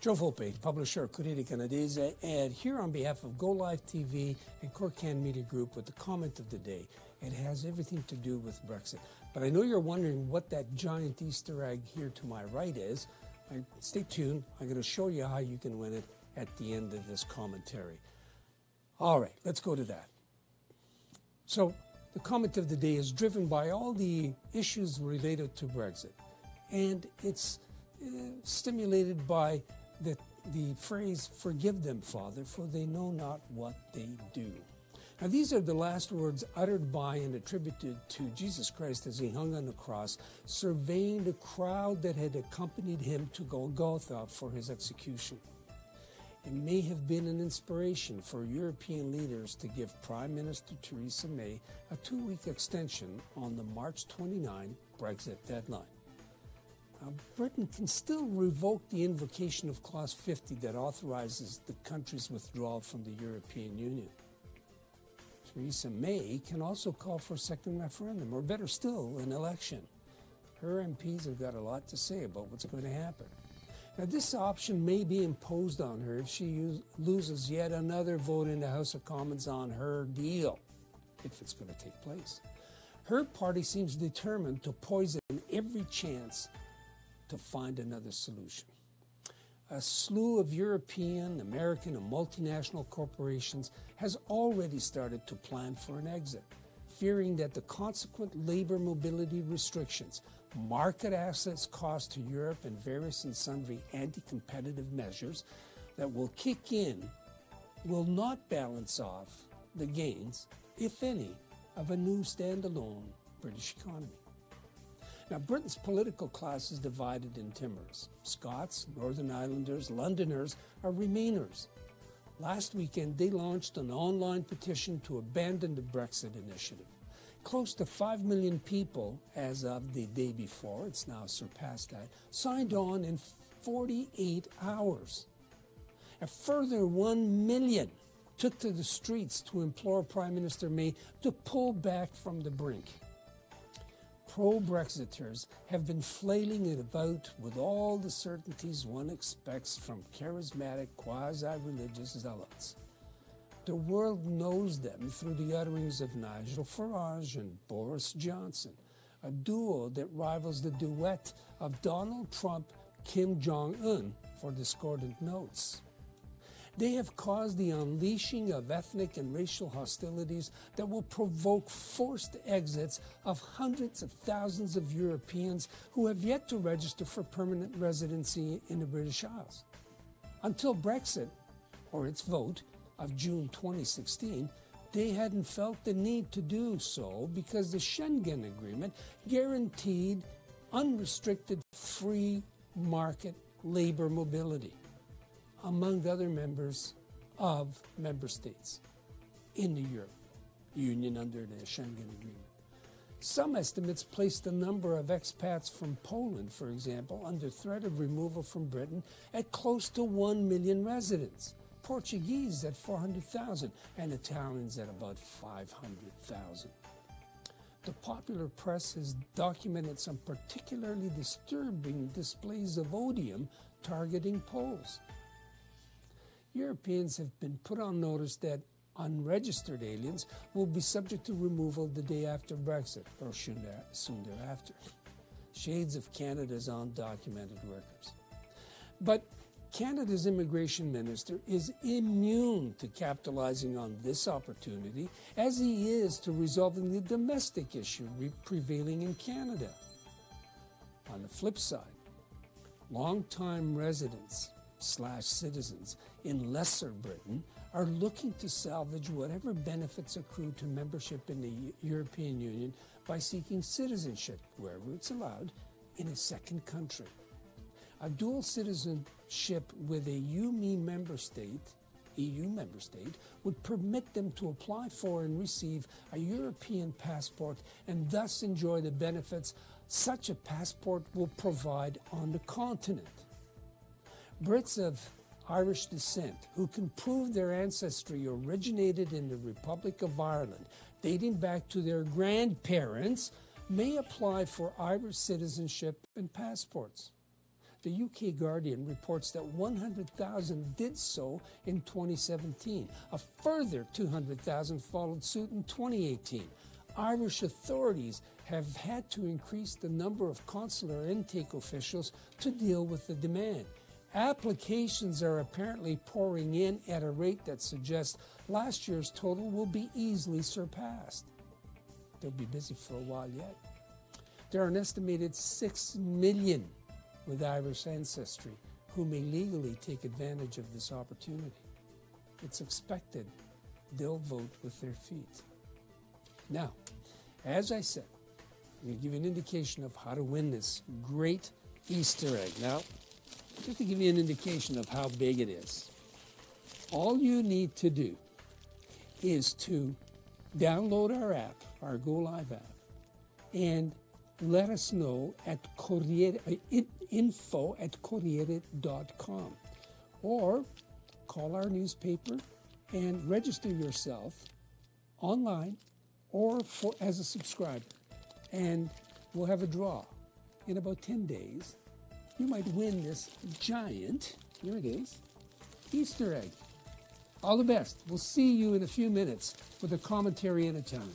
Joe Volpe, publisher of Corriere Canadese, and here on behalf of Go Live TV and Corriere Media Group with the comment of the day. It has everything to do with Brexit. But I know you're wondering what that giant Easter egg here to my right is. Stay tuned. I'm going to show you how you can win it at the end of this commentary. All right, let's go to that. So the comment of the day is driven by all the issues related to Brexit. And it's stimulated by the phrase, "Forgive them, Father, for they know not what they do." Now, these are the last words uttered by and attributed to Jesus Christ as he hung on the cross, surveying the crowd that had accompanied him to Golgotha for his execution. It may have been an inspiration for European leaders to give Prime Minister Theresa May a 2-week extension on the March 29 Brexit deadline. Now, Britain can still revoke the invocation of Clause 50 that authorizes the country's withdrawal from the European Union. Theresa May can also call for a second referendum, or better still, an election. Her MPs have got a lot to say about what's going to happen. Now, this option may be imposed on her if she loses yet another vote in the House of Commons on her deal, if it's going to take place. Her party seems determined to poison every chance to find another solution. A slew of European, American, and multinational corporations has already started to plan for an exit, fearing that the consequent labor mobility restrictions, market access costs to Europe, and various and sundry anti-competitive measures that will kick in will not balance off the gains, if any, of a new standalone British economy. Now, Britain's political class is divided in timbers. Scots, Northern Islanders, Londoners are Remainers. Last weekend, they launched an online petition to abandon the Brexit initiative. Close to 5 million people, as of the day before, it's now surpassed that, signed on in 48 hours. A further 1 million took to the streets to implore Prime Minister May to pull back from the brink. Pro-Brexiters have been flailing it about with all the certainties one expects from charismatic, quasi-religious zealots. The world knows them through the utterings of Nigel Farage and Boris Johnson, a duo that rivals the duet of Donald Trump, Kim Jong-un for discordant notes. They have caused the unleashing of ethnic and racial hostilities that will provoke forced exits of hundreds of thousands of Europeans who have yet to register for permanent residency in the British Isles. Until Brexit, or its vote, of June 2016, they hadn't felt the need to do so because the Schengen Agreement guaranteed unrestricted free market labor mobility among other members of member states in the European Union under the Schengen Agreement. Some estimates place the number of expats from Poland, for example, under threat of removal from Britain at close to 1 million residents, Portuguese at 400,000, and Italians at about 500,000. The popular press has documented some particularly disturbing displays of odium targeting Poles. Europeans have been put on notice that unregistered aliens will be subject to removal the day after Brexit, or soon thereafter. Shades of Canada's undocumented workers. But Canada's immigration minister is immune to capitalizing on this opportunity, as he is to resolving the domestic issue prevailing in Canada. On the flip side, long-time residents / citizens in Lesser Britain are looking to salvage whatever benefits accrue to membership in the European Union by seeking citizenship, wherever it's allowed, in a second country. A dual citizenship with a EU member state would permit them to apply for and receive a European passport and thus enjoy the benefits such a passport will provide on the continent. Brits of Irish descent who can prove their ancestry originated in the Republic of Ireland, dating back to their grandparents, may apply for Irish citizenship and passports. The UK Guardian reports that 100,000 did so in 2017. A further 200,000 followed suit in 2018. Irish authorities have had to increase the number of consular intake officials to deal with the demand. Applications are apparently pouring in at a rate that suggests last year's total will be easily surpassed. They'll be busy for a while yet. There are an estimated 6 million with Irish ancestry who may legally take advantage of this opportunity. It's expected they'll vote with their feet. Now, as I said, I'm going to give you an indication of how to win this great Easter egg. Now, just to give you an indication of how big it is, all you need to do is to download our app, our Go Live app, and let us know at info@corriere.com, or call our newspaper and register yourself online or as a subscriber, and we'll have a draw. In about 10 days, you might win this giant, here it is, Easter egg. All the best. We'll see you in a few minutes with a commentary in Italian.